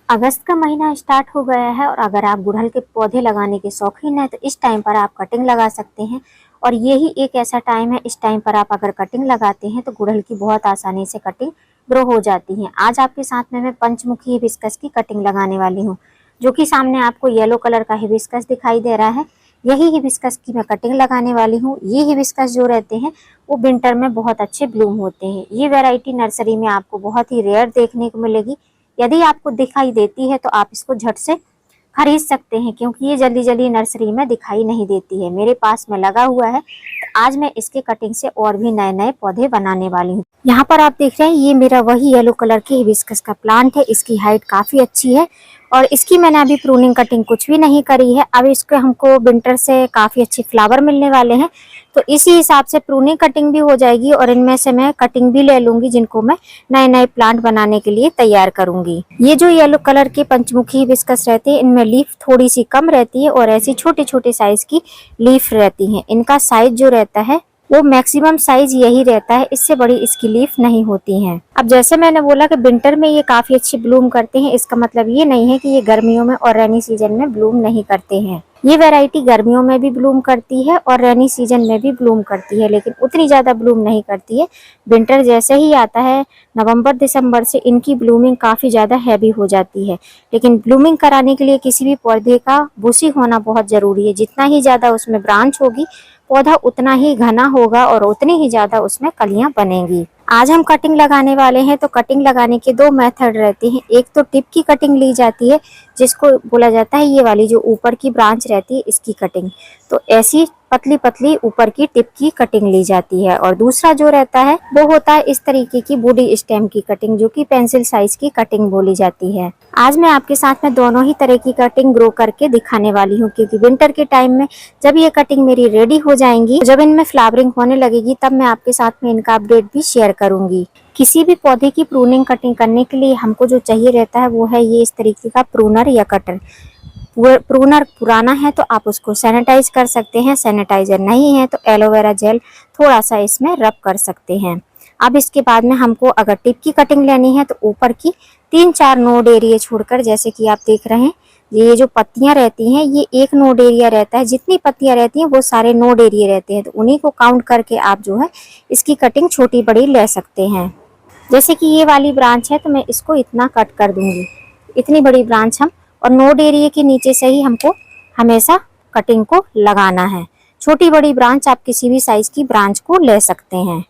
अगस्त का महीना स्टार्ट हो गया है और अगर आप गुड़हल के पौधे लगाने के शौकीन हैं तो इस टाइम पर आप कटिंग लगा सकते हैं। और यही एक ऐसा टाइम है, इस टाइम पर आप अगर कटिंग लगाते हैं तो गुड़हल की बहुत आसानी से कटिंग ग्रो हो जाती है। आज आपके साथ में मैं पंचमुखी हिबिस्कस की कटिंग लगाने वाली हूँ, जो कि सामने आपको येलो कलर का हिबिस्कस दिखाई दे रहा है। यही हिबिस्कस की मैं कटिंग लगाने वाली हूँ। ये हिबिस्कस जो रहते हैं वो विंटर में बहुत अच्छे ब्लूम होते हैं। ये वैरायटी नर्सरी में आपको बहुत ही रेयर देखने को मिलेगी। यदि आपको दिखाई देती है तो आप इसको झट से खरीद सकते हैं, क्योंकि ये जल्दी जल्दी नर्सरी में दिखाई नहीं देती है। मेरे पास में लगा हुआ है, तो आज मैं इसके कटिंग से और भी नए नए पौधे बनाने वाली हूँ। यहाँ पर आप देख रहे हैं ये मेरा वही येलो कलर के हिबिस्कस का प्लांट है। इसकी हाइट काफी अच्छी है और इसकी मैंने अभी प्रूनिंग कटिंग कुछ भी नहीं करी है। अब इसको हमको विंटर से काफी अच्छे फ्लावर मिलने वाले हैं, तो इसी हिसाब से प्रूनिंग कटिंग भी हो जाएगी और इनमें से मैं कटिंग भी ले लूंगी, जिनको मैं नए नए प्लांट बनाने के लिए तैयार करूंगी। ये जो येलो कलर के पंचमुखी हिबिस्कस रहते हैं, इनमें लीफ थोड़ी सी कम रहती है और ऐसी छोटे छोटे साइज की लीफ रहती है। इनका साइज जो रहता है वो मैक्सिमम साइज यही रहता है, इससे बड़ी इसकी लीफ नहीं होती हैं। अब जैसे मैंने बोला कि विंटर में ये काफी अच्छी ब्लूम करते हैं, इसका मतलब ये नहीं है कि ये गर्मियों में और रेनी सीजन में ब्लूम नहीं करते हैं। ये वैरायटी गर्मियों में भी ब्लूम करती है और रेनी सीजन में भी ब्लूम करती है, लेकिन उतनी ज्यादा ब्लूम नहीं करती है। विंटर जैसे ही आता है, नवंबर दिसंबर से इनकी ब्लूमिंग काफी ज्यादा हैवी हो जाती है। लेकिन ब्लूमिंग कराने के लिए किसी भी पौधे का बुशी होना बहुत जरूरी है। जितना ही ज्यादा उसमें ब्रांच होगी, पौधा उतना ही घना होगा और उतनी ही ज्यादा उसमें कलियां बनेंगी। आज हम कटिंग लगाने वाले हैं, तो कटिंग लगाने के दो मेथड रहते हैं। एक तो टिप की कटिंग ली जाती है, जिसको बोला जाता है ये वाली जो ऊपर की ब्रांच रहती है इसकी कटिंग। तो ऐसी पतली पतली ऊपर की टिप की कटिंग ली जाती है। और दूसरा जो रहता है वो होता है इस तरीके की बूढ़ी स्टेम की कटिंग, जो कि पेंसिल साइज की कटिंग बोली जाती है। आज मैं आपके साथ में दोनों ही तरह की कटिंग ग्रो करके दिखाने वाली हूँ, क्योंकि विंटर के टाइम में जब ये कटिंग मेरी रेडी हो जाएंगी, जब इनमें फ्लावरिंग होने लगेगी, तब मैं आपके साथ में इनका अपडेट भी शेयर करूंगी। किसी भी पौधे की प्रूनिंग कटिंग करने के लिए हमको जो चाहिए रहता है वो है ये इस तरीके का प्रूनर या कटर। प्रूनर पुराना है तो आप उसको सैनिटाइज कर सकते हैं, सैनिटाइजर नहीं है तो एलोवेरा जेल थोड़ा सा इसमें रब कर सकते हैं। अब इसके बाद में हमको अगर टिप की कटिंग लेनी है तो ऊपर की 3-4 नोड एरिया छोड़कर, जैसे कि आप देख रहे हैं ये जो पत्तियां रहती हैं ये एक नोड एरिया रहता है। जितनी पत्तियां रहती हैं वो सारे नोड एरिया रहते हैं, तो उन्हीं को काउंट करके आप जो है इसकी कटिंग छोटी बड़ी ले सकते हैं। जैसे कि ये वाली ब्रांच है तो मैं इसको इतना कट कर दूंगी, इतनी बड़ी ब्रांच हम, और नोड एरिया के नीचे से ही हमको हमेशा कटिंग को लगाना है। छोटी बड़ी ब्रांच आप किसी भी साइज की ब्रांच को ले सकते हैं।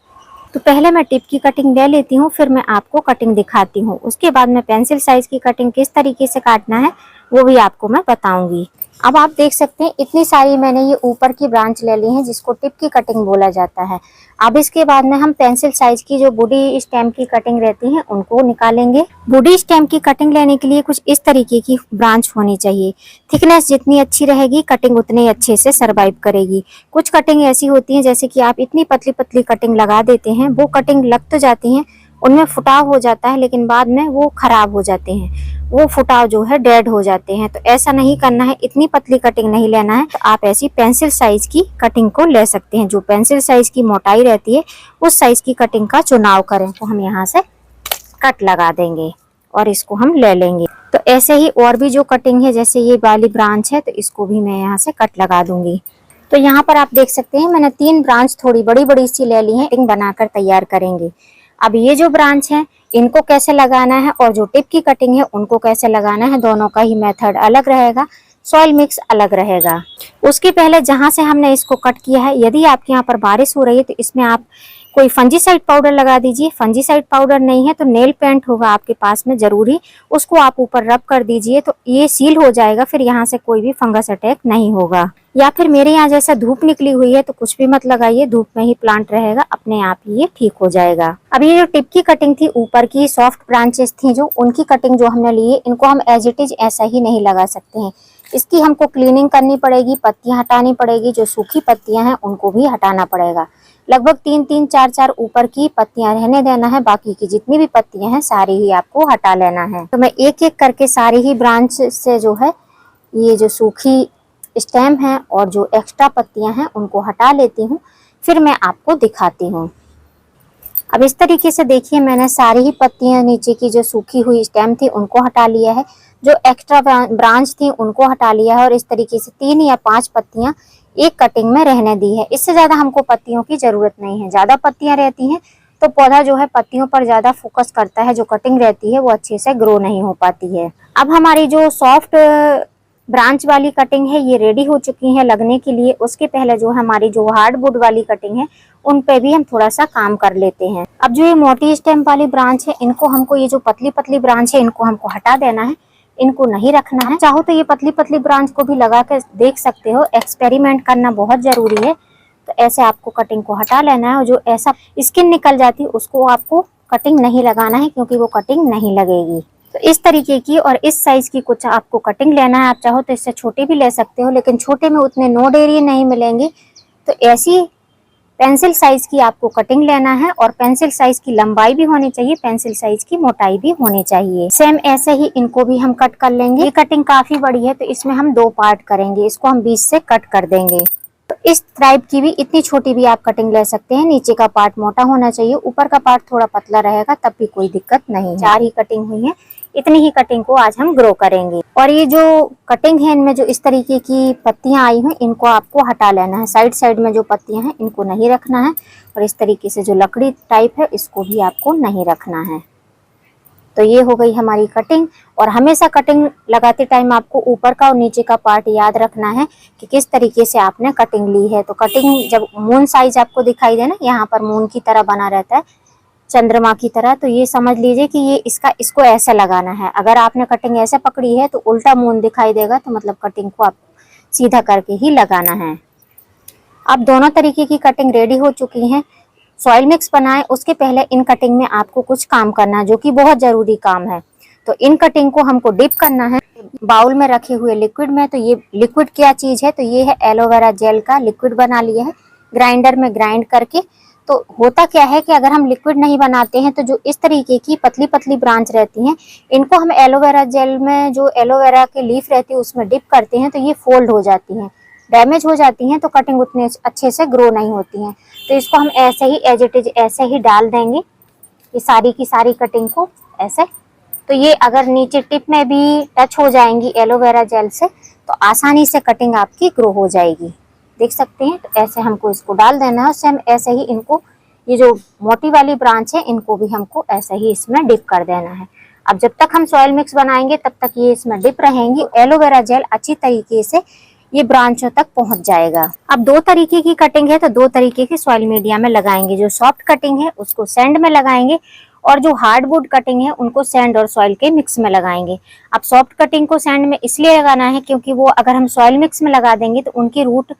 तो पहले मैं टिप की कटिंग ले लेती हूँ, फिर मैं आपको कटिंग दिखाती हूँ। उसके बाद मैं पेंसिल साइज की कटिंग किस तरीके से काटना है वो भी आपको मैं बताऊंगी। अब आप देख सकते हैं इतनी सारी मैंने ये ऊपर की ब्रांच ले ली है, जिसको टिप की कटिंग बोला जाता है। अब इसके बाद में हम पेंसिल साइज की जो बूढ़ी स्टेम की कटिंग रहती है उनको निकालेंगे। बूढ़ी स्टेम की कटिंग लेने के लिए कुछ इस तरीके की ब्रांच होनी चाहिए। थिकनेस जितनी अच्छी रहेगी कटिंग उतनी अच्छे से सरवाइव करेगी। कुछ कटिंग ऐसी होती है जैसे कि आप इतनी पतली पतली कटिंग लगा देते हैं, वो कटिंग लग तो जाती है, उनमें फुटाव हो जाता है, लेकिन बाद में वो खराब हो जाते हैं, वो फुटाव जो है डेड हो जाते हैं। तो ऐसा नहीं करना है, इतनी पतली कटिंग नहीं लेना है। तो आप ऐसी पेंसिल साइज की कटिंग को ले सकते हैं। जो पेंसिल साइज की मोटाई रहती है उस साइज की कटिंग का चुनाव करें। तो हम यहाँ से कट लगा देंगे और इसको हम ले लेंगे। तो ऐसे ही और भी जो कटिंग है, जैसे ये वाली ब्रांच है तो इसको भी मैं यहाँ से कट लगा दूंगी। तो यहाँ पर आप देख सकते हैं मैंने 3 ब्रांच थोड़ी बड़ी बड़ी सी ले ली है, कटिंग बनाकर तैयार करेंगे। अब ये जो ब्रांच है इनको कैसे लगाना है और जो टिप की कटिंग है उनको कैसे लगाना है, दोनों का ही मेथड अलग रहेगा, सॉइल मिक्स अलग रहेगा। उसके पहले जहां से हमने इसको कट किया है, यदि आपके यहाँ पर बारिश हो रही है तो इसमें आप कोई फंजीसाइड पाउडर लगा दीजिए। फंजीसाइड पाउडर नहीं है तो नेल पेंट होगा आपके पास में जरूरी, उसको आप ऊपर रब कर दीजिए तो ये सील हो जाएगा, फिर यहाँ से कोई भी फंगस अटैक नहीं होगा। या फिर मेरे यहाँ जैसा धूप निकली हुई है तो कुछ भी मत लगाइए, धूप में ही प्लांट रहेगा, अपने आप ही ये ठीक हो जाएगा। अब ये जो टिप की कटिंग थी, ऊपर की सॉफ्ट ब्रांचेस थी जो, उनकी कटिंग जो हमने ली है, इनको हम एज इट इज ऐसा ही नहीं लगा सकते हैं। इसकी हमको क्लीनिंग करनी पड़ेगी, पत्तियां हटानी पड़ेगी, जो सूखी पत्तियां हैं उनको भी हटाना पड़ेगा। लगभग 3-3, 4-4 ऊपर की पत्तियां रहने देना है, बाकी की जितनी भी पत्तियां हैं सारी ही आपको हटा लेना है। तो मैं एक एक करके सारी ही ब्रांच से जो है ये जो सूखी स्टेम है और जो एक्स्ट्रा पत्तियां हैं उनको हटा लेती हूँ, फिर मैं आपको दिखाती हूँ। अब इस तरीके से देखिए मैंने सारी ही पत्तियां नीचे की जो सूखी हुई स्टेम थी उनको हटा लिया है, जो एक्स्ट्रा ब्रांच थी उनको हटा लिया है और इस तरीके से 3 या 5 पत्तियां एक कटिंग में रहने दी है। इससे ज्यादा हमको पत्तियों की जरूरत नहीं है। ज्यादा पत्तियां रहती हैं तो पौधा जो है पत्तियों पर ज्यादा फोकस करता है, जो कटिंग रहती है वो अच्छे से ग्रो नहीं हो पाती है। अब हमारी जो सॉफ्ट ब्रांच वाली कटिंग है ये रेडी हो चुकी है लगने के लिए। उसके पहले जो हमारी जो हार्डवुड वाली कटिंग है उन पे भी हम थोड़ा सा काम कर लेते हैं। अब जो ये मोटी स्टेम वाली ब्रांच है इनको हमको, ये जो पतली पतली ब्रांच है इनको हमको हटा देना है, इनको नहीं रखना है। चाहो तो ये पतली पतली ब्रांच को भी लगा के देख सकते हो, एक्सपेरिमेंट करना बहुत जरूरी है। तो ऐसे आपको कटिंग को हटा लेना है और जो ऐसा स्किन निकल जाती है उसको आपको कटिंग नहीं लगाना है, क्योंकि वो कटिंग नहीं लगेगी। तो इस तरीके की और इस साइज की कुछ आपको कटिंग लेना है। आप चाहो तो इससे छोटे भी ले सकते हो, लेकिन छोटे में उतने नोड एरिया नहीं मिलेंगे। तो ऐसी पेंसिल साइज की आपको कटिंग लेना है और पेंसिल साइज की लंबाई भी होनी चाहिए, पेंसिल साइज की मोटाई भी होनी चाहिए। सेम ऐसे ही इनको भी हम कट कर लेंगे। ये कटिंग काफी बड़ी है तो इसमें हम 2 पार्ट करेंगे, इसको हम बीच से कट कर देंगे। तो इस टाइप की भी इतनी छोटी भी आप कटिंग ले सकते हैं। नीचे का पार्ट मोटा होना चाहिए, ऊपर का पार्ट थोड़ा पतला रहेगा, तब भी कोई दिक्कत नहीं है। 4 ही कटिंग हुई है, इतनी ही कटिंग को आज हम ग्रो करेंगे। और ये जो कटिंग है इनमें जो इस तरीके की पत्तियां आई हैं इनको आपको हटा लेना है। साइड साइड में जो पत्तियां हैं इनको नहीं रखना है और इस तरीके से जो लकड़ी टाइप है इसको भी आपको नहीं रखना है। तो ये हो गई हमारी कटिंग। और हमेशा कटिंग लगाते टाइम आपको ऊपर का और नीचे का पार्ट याद रखना है कि किस तरीके से आपने कटिंग ली है। तो कटिंग जब मून साइज आपको दिखाई दे ना, यहाँ पर मून की तरह बना रहता है, चंद्रमा की तरह, तो ये समझ लीजिए कि ये इसको ऐसे लगाना है। अगर आपने कटिंग ऐसे पकड़ी है तो उल्टा मून दिखाई देगा, तो मतलब कटिंग को आप सीधा करके ही लगाना है। अब दोनों तरीके की कटिंग रेडी हो चुकी हैं। सॉइल मिक्स बनाएं उसके पहले इन कटिंग में आपको कुछ काम करना है, जो कि बहुत जरूरी काम है। तो इन कटिंग को हमको डिप करना है बाउल में रखे हुए लिक्विड में। तो ये लिक्विड क्या चीज है, तो ये है एलोवेरा जेल का लिक्विड बना लिया है ग्राइंडर में ग्राइंड करके। तो होता क्या है कि अगर हम लिक्विड नहीं बनाते हैं तो जो इस तरीके की पतली पतली ब्रांच रहती हैं इनको हम एलोवेरा जेल में, जो एलोवेरा के लीफ रहती है उसमें डिप करते हैं तो ये फोल्ड हो जाती हैं, डैमेज हो जाती हैं, तो कटिंग उतने अच्छे से ग्रो नहीं होती हैं। तो इसको हम ऐसे ही एज इट इज ऐसे ही डाल देंगे, ये सारी की सारी कटिंग को ऐसे। तो ये अगर नीचे टिप में भी टच हो जाएंगी एलोवेरा जेल से तो आसानी से कटिंग आपकी ग्रो हो जाएगी, देख सकते हैं। तो ऐसे हमको इसको डाल देना है। सेम ऐसे ही इनको, ये जो मोटी वाली ब्रांच है इनको भी हमको ऐसे ही इसमें डिप कर देना है। अब जब तक हम सॉइल मिक्स बनाएंगे तब तक ये इसमें डिप रहेंगी। एलोवेरा जेल अच्छी तरीके से ये ब्रांचों तक पहुंच जाएगा। अब 2 तरीके की कटिंग है तो 2 तरीके की सॉइल मीडिया में लगाएंगे। जो सॉफ्ट कटिंग है उसको सैंड में लगाएंगे और जो हार्डवुड कटिंग है उनको सैंड और सॉइल के मिक्स में लगाएंगे। अब सॉफ्ट कटिंग को सैंड में इसलिए लगाना है क्योंकि वो अगर हम सॉइल मिक्स में लगा देंगे तो उनकी रूट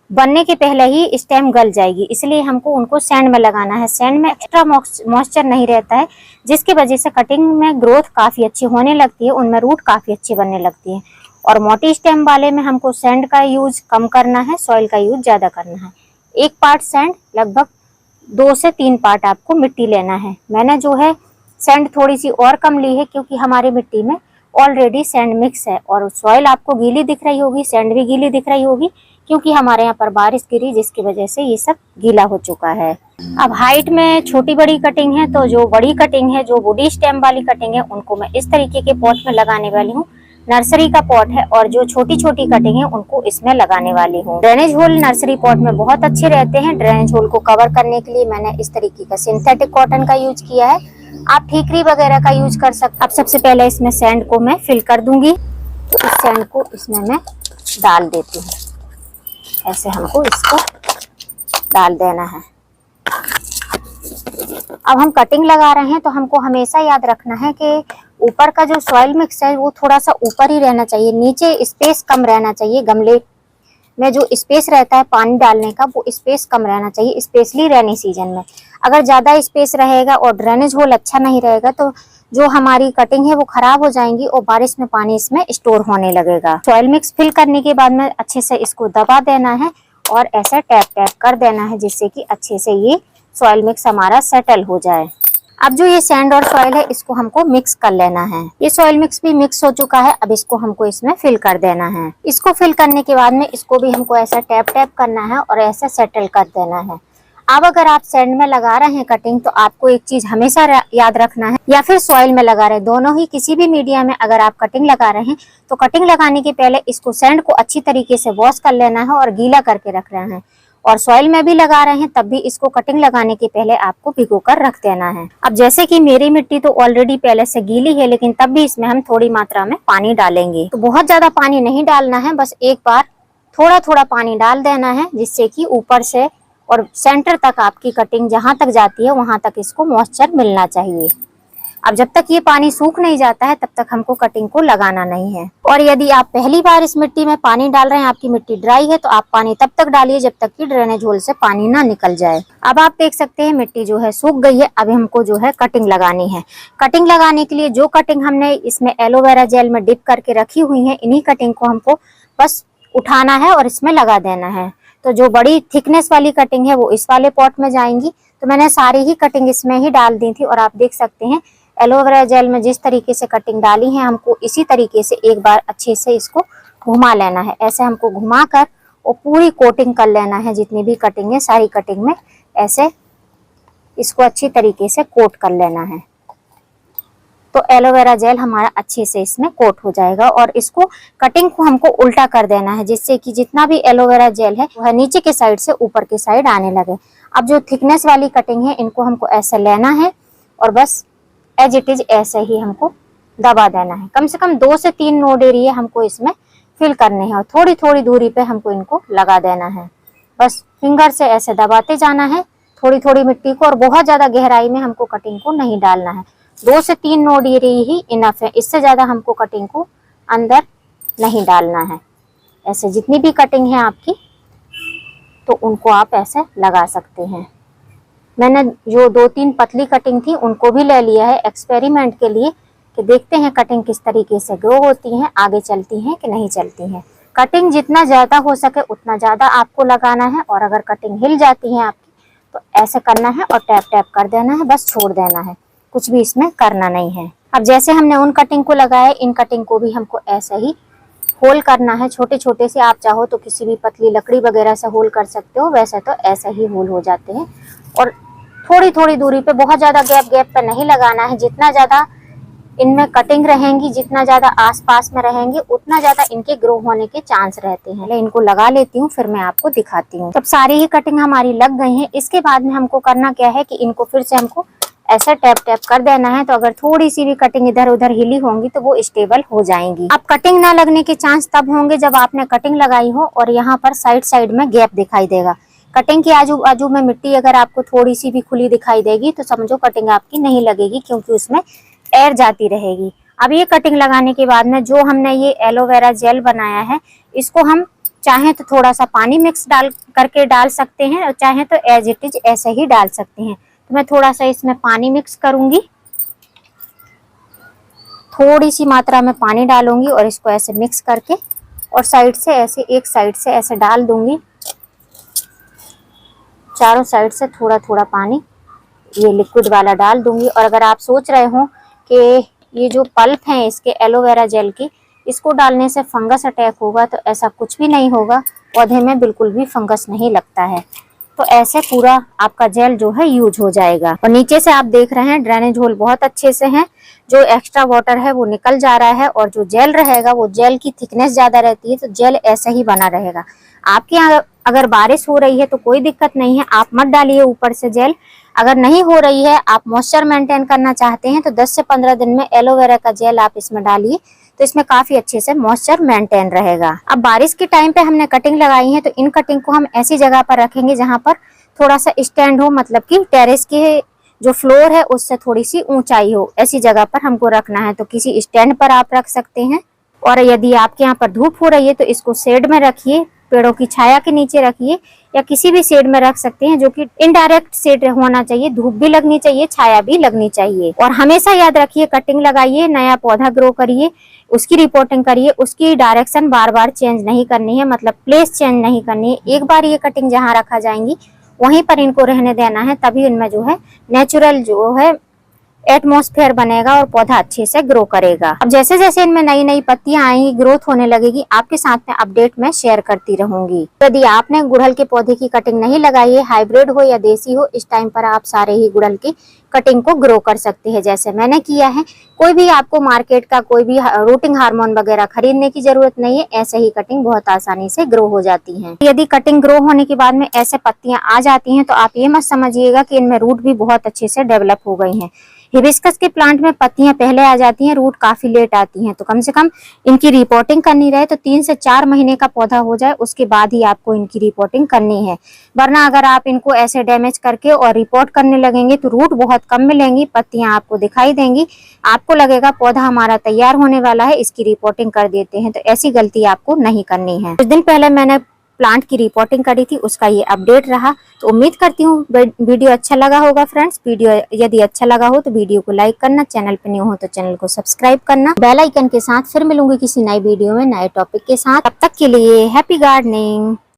बनने के पहले ही स्टेम गल जाएगी, इसलिए हमको उनको सैंड में लगाना है। सैंड में एक्स्ट्रा मॉइस्चर नहीं रहता है, जिसकी वजह से कटिंग में ग्रोथ काफी अच्छी होने लगती है, उनमें रूट काफी अच्छी बनने लगती है। और मोटी स्टेम वाले में हमको सैंड का यूज कम करना है, सॉइल का यूज ज्यादा करना है। 1 पार्ट सैंड, लगभग 2 से 3 पार्ट आपको मिट्टी लेना है। मैंने जो है सैंड थोड़ी सी और कम ली है क्योंकि हमारी मिट्टी में ऑलरेडी सैंड मिक्स है और सॉइल आपको गीली दिख रही होगी, सैंड भी गीली दिख रही होगी क्योंकि हमारे यहाँ पर बारिश गिरी, जिसकी वजह से ये सब गीला हो चुका है। अब हाइट में छोटी बड़ी कटिंग है, तो जो बड़ी कटिंग है, जो वुडी स्टेम वाली कटिंग है, उनको मैं इस तरीके के पॉट में लगाने वाली हूँ। नर्सरी का पॉट है और जो छोटी छोटी कटिंग है उनको इसमें लगाने वाली हूँ। ड्रेनेज होल नर्सरी पॉट में बहुत अच्छे रहते हैं। ड्रेनेज होल को कवर करने के लिए मैंने इस तरीके का सिंथेटिक कॉटन का यूज किया है, आप ठीकरी वगैरह का यूज कर सकते। अब सबसे पहले इसमें सैंड को मैं फिल कर दूंगी। तो इस सैंड को इसमें मैं डाल देती हूँ, ऐसे हमको इसको डाल देना है। अब हम कटिंग लगा रहे हैं तो हमको हमेशा याद रखना है कि ऊपर का जो सॉइल मिक्स है वो थोड़ा सा ऊपर ही रहना चाहिए, नीचे स्पेस कम रहना चाहिए। गमले में जो स्पेस रहता है पानी डालने का वो स्पेस कम रहना चाहिए, स्पेशली रेनी सीजन में। अगर ज्यादा स्पेस रहेगा और ड्रेनेज होल अच्छा नहीं रहेगा तो जो हमारी कटिंग है वो खराब हो जाएंगी और बारिश में पानी इसमें स्टोर होने लगेगा। सॉइल मिक्स फिल करने के बाद में अच्छे से इसको दबा देना है और ऐसे टैप टैप कर देना है, जिससे कि अच्छे से ये सॉइल मिक्स हमारा सेटल हो जाए। अब जो ये सैंड और सॉइल है इसको हमको मिक्स कर लेना है। ये सॉइल मिक्स भी मिक्स हो चुका है, अब इसको हमको इसमें फिल कर देना है। इसको फिल करने के बाद में इसको भी हमको ऐसा टैप टैप करना है और ऐसे सेटल कर देना है। अब अगर आप सैंड में लगा रहे हैं कटिंग, तो आपको एक चीज हमेशा याद रखना है, या फिर सॉइल में लगा रहे हैं, दोनों ही किसी भी मीडिया में अगर आप कटिंग लगा रहे हैं तो कटिंग लगाने के पहले इसको सैंड को अच्छी तरीके से वॉश कर लेना है और गीला करके रख रहे हैं। और सॉइल में भी लगा रहे हैं तब भी इसको कटिंग लगाने के पहले आपको भिगो कर रख देना है। अब जैसे कि मेरी मिट्टी तो ऑलरेडी पहले से गीली है, लेकिन तब भी इसमें हम थोड़ी मात्रा में पानी डालेंगे। तो बहुत ज्यादा पानी नहीं डालना है, बस एक बार थोड़ा थोड़ा पानी डाल देना है, जिससे कि ऊपर से और सेंटर तक आपकी कटिंग जहां तक जाती है वहां तक इसको मॉइस्चर मिलना चाहिए। अब जब तक ये पानी सूख नहीं जाता है तब तक हमको कटिंग को लगाना नहीं है। और यदि आप पहली बार इस मिट्टी में पानी डाल रहे हैं, आपकी मिट्टी ड्राई है, तो आप पानी तब तक डालिए जब तक कि ड्रेनेज होल से पानी ना निकल जाए। अब आप देख सकते हैं मिट्टी जो है सूख गई है। अब हमको जो है कटिंग लगानी है। कटिंग लगाने के लिए जो कटिंग हमने इसमें एलोवेरा जेल में डिप करके रखी हुई है, इन्हीं कटिंग को हमको बस उठाना है और इसमें लगा देना है। तो जो बड़ी थिकनेस वाली कटिंग है वो इस वाले पॉट में जाएंगी। तो मैंने सारी ही कटिंग इसमें ही डाल दी थी और आप देख सकते हैं एलोवेरा जेल में जिस तरीके से कटिंग डाली है, हमको इसी तरीके से एक बार अच्छे से इसको घुमा लेना है। ऐसे हमको घुमा कर और पूरी कोटिंग कर लेना है। जितनी भी कटिंग है सारी कटिंग में ऐसे इसको अच्छी तरीके से कोट कर लेना है। तो एलोवेरा जेल हमारा अच्छे से इसमें कोट हो जाएगा। और इसको कटिंग को हमको उल्टा कर देना है, जिससे कि जितना भी एलोवेरा जेल है वह नीचे के साइड से ऊपर के साइड आने लगे। अब जो थिकनेस वाली कटिंग है इनको हमको ऐसे लेना है और बस एज इट इज ऐसे ही हमको दबा देना है। कम से कम 2 से 3 नोड एरिया हमको इसमें फिल करने हैं और थोड़ी थोड़ी दूरी पे हमको इनको लगा देना है। बस फिंगर से ऐसे दबाते जाना है थोड़ी थोड़ी मिट्टी को, और बहुत ज्यादा गहराई में हमको कटिंग को नहीं डालना है। 2 से 3 नोड एरिया ही इनफ है, इससे ज्यादा हमको कटिंग को अंदर नहीं डालना है। ऐसे जितनी भी कटिंग है आपकी तो उनको आप ऐसे लगा सकते हैं। मैंने जो 2-3 पतली कटिंग थी उनको भी ले लिया है एक्सपेरिमेंट के लिए, कि देखते हैं कटिंग किस तरीके से ग्रो होती हैं, आगे चलती हैं कि नहीं चलती हैं। कटिंग जितना ज्यादा हो सके उतना ज्यादा आपको लगाना है, और अगर कटिंग हिल जाती है आपकी तो ऐसे करना है और टैप टैप कर देना है, बस छोड़ देना है, कुछ भी इसमें करना नहीं है। अब जैसे हमने उन कटिंग को लगाया, इन कटिंग को भी हमको ऐसे ही होल करना है छोटे छोटे से। आप चाहो तो किसी भी पतली लकड़ी वगैरह से होल कर सकते हो, वैसे तो ऐसे ही होल हो जाते हैं। और थोड़ी थोड़ी दूरी पे, बहुत ज्यादा गैप गैप पे नहीं लगाना है। जितना ज्यादा इनमें कटिंग रहेंगी, जितना ज्यादा आसपास में रहेंगे, उतना ज्यादा इनके ग्रो होने के चांस रहते हैं। इनको लगा लेती हूँ फिर मैं आपको दिखाती हूँ। तब सारी ही कटिंग हमारी लग गई है। इसके बाद में हमको करना क्या है कि इनको फिर से हमको ऐसा टैप टैप कर देना है। तो अगर थोड़ी सी भी कटिंग इधर उधर हिली होंगी तो वो स्टेबल हो जाएंगी। अब कटिंग ना लगने के चांस तब होंगे जब आपने कटिंग लगाई हो और यहाँ पर साइड साइड में गैप दिखाई देगा। कटिंग के आजू बाजू में मिट्टी अगर आपको थोड़ी सी भी खुली दिखाई देगी तो समझो कटिंग आपकी नहीं लगेगी, क्योंकि उसमें एयर जाती रहेगी। अब ये कटिंग लगाने के बाद में जो हमने ये एलोवेरा जेल बनाया है, इसको हम चाहे तो थोड़ा सा पानी मिक्स करके डाल सकते हैं, और चाहे तो एज इट इज ऐसे ही डाल सकते हैं। तो मैं थोड़ा सा इसमें पानी मिक्स करूंगी, थोड़ी सी मात्रा में पानी डालूंगी और इसको ऐसे मिक्स करके और साइड से ऐसे, एक साइड से ऐसे डाल दूंगी। चारों साइड से थोड़ा थोड़ा पानी ये लिक्विड वाला डाल दूंगी। और अगर आप सोच रहे हो कि ये जो पल्प है इसके एलोवेरा जेल की, इसको डालने से फंगस अटैक होगा, तो ऐसा कुछ भी नहीं होगा। पौधे में बिल्कुल भी फंगस नहीं लगता है। तो ऐसे पूरा आपका जेल जो है यूज हो जाएगा। और नीचे से आप देख रहे हैं ड्रेनेज होल बहुत अच्छे से है, जो एक्स्ट्रा वाटर है वो निकल जा रहा है। और जो जेल रहेगा वो जेल की थिकनेस ज्यादा रहती है, तो जेल ऐसे ही बना रहेगा। आपके यहाँ अगर बारिश हो रही है तो कोई दिक्कत नहीं है, आप मत डालिए ऊपर से जेल। अगर नहीं हो रही है, आप मॉइस्चर मेंटेन करना चाहते हैं, तो 10 से 15 दिन में एलोवेरा का जेल आप इसमें डालिए, तो इसमें काफी अच्छे से मॉइस्चर मेंटेन रहेगा। अब बारिश के टाइम पे हमने कटिंग लगाई है, तो इन कटिंग को हम ऐसी जगह पर रखेंगे जहां पर थोड़ा सा स्टैंड हो, मतलब कि टेरेस के जो फ्लोर है उससे थोड़ी सी ऊंचाई हो, ऐसी जगह पर हमको रखना है। तो किसी स्टैंड पर आप रख सकते हैं। और यदि आपके यहाँ पर धूप हो रही है तो इसको शेड में रखिए, पेड़ों की छाया के नीचे रखिए, या किसी भी शेड में रख सकते हैं, जो कि इनडायरेक्ट शेड होना चाहिए। धूप भी लगनी चाहिए, छाया भी लगनी चाहिए। और हमेशा याद रखिए, कटिंग लगाइए, नया पौधा ग्रो करिए, उसकी रिपोर्टिंग करिए, उसकी डायरेक्शन बार बार चेंज नहीं करनी है, मतलब प्लेस चेंज नहीं करनी है। एक बार ये कटिंग जहाँ रखा जाएंगी वहीं पर इनको रहने देना है, तभी इनमें जो है नेचुरल जो है एटमॉस्फेयर बनेगा और पौधा अच्छे से ग्रो करेगा। अब जैसे जैसे इनमें नई नई पत्तियां आएंगी, ग्रोथ होने लगेगी, आपके साथ में अपडेट मैं शेयर करती रहूंगी। यदि आपने गुड़हल के पौधे की कटिंग नहीं लगाई है, हाइब्रिड हो या देसी हो, इस टाइम पर आप सारे ही गुड़हल की कटिंग को ग्रो कर सकते हैं जैसे मैंने किया है। कोई भी आपको मार्केट का कोई भी रूटिंग हार्मोन वगैरह खरीदने की जरूरत नहीं है, ऐसे ही कटिंग बहुत आसानी से ग्रो हो जाती है। यदि कटिंग ग्रो होने के बाद में ऐसे पत्तियां आ जाती हैं तो आप ये मत समझिएगा कि इनमें रूट भी बहुत अच्छे से डेवलप हो गई हैं। हिबिस्कस के प्लांट में पत्तियां पहले आ जाती हैं, रूट काफी लेट आती हैं, तो कम से कम इनकी रिपोर्टिंग करनी रहे तो 3 से 4 महीने का पौधा हो जाए उसके बाद ही आपको इनकी रिपोर्टिंग करनी है। वरना अगर आप इनको ऐसे डैमेज करके और रिपोर्ट करने लगेंगे तो रूट बहुत कम मिलेंगी, पत्तियां आपको दिखाई देंगी, आपको लगेगा पौधा हमारा तैयार होने वाला है, इसकी रिपोर्टिंग कर देते हैं। तो ऐसी गलती आपको नहीं करनी है। कुछ दिन पहले मैंने प्लांट की रिपोर्टिंग करी थी, उसका ये अपडेट रहा। तो उम्मीद करती हूँ वीडियो अच्छा लगा होगा फ्रेंड्स। वीडियो यदि अच्छा लगा हो तो वीडियो को लाइक करना, चैनल पर न्यू हो तो चैनल को सब्सक्राइब करना, बेल आइकन के साथ। फिर मिलूंगी किसी नई वीडियो में नए टॉपिक के साथ। तब तक के लिए हैप्पी गार्डनिंग।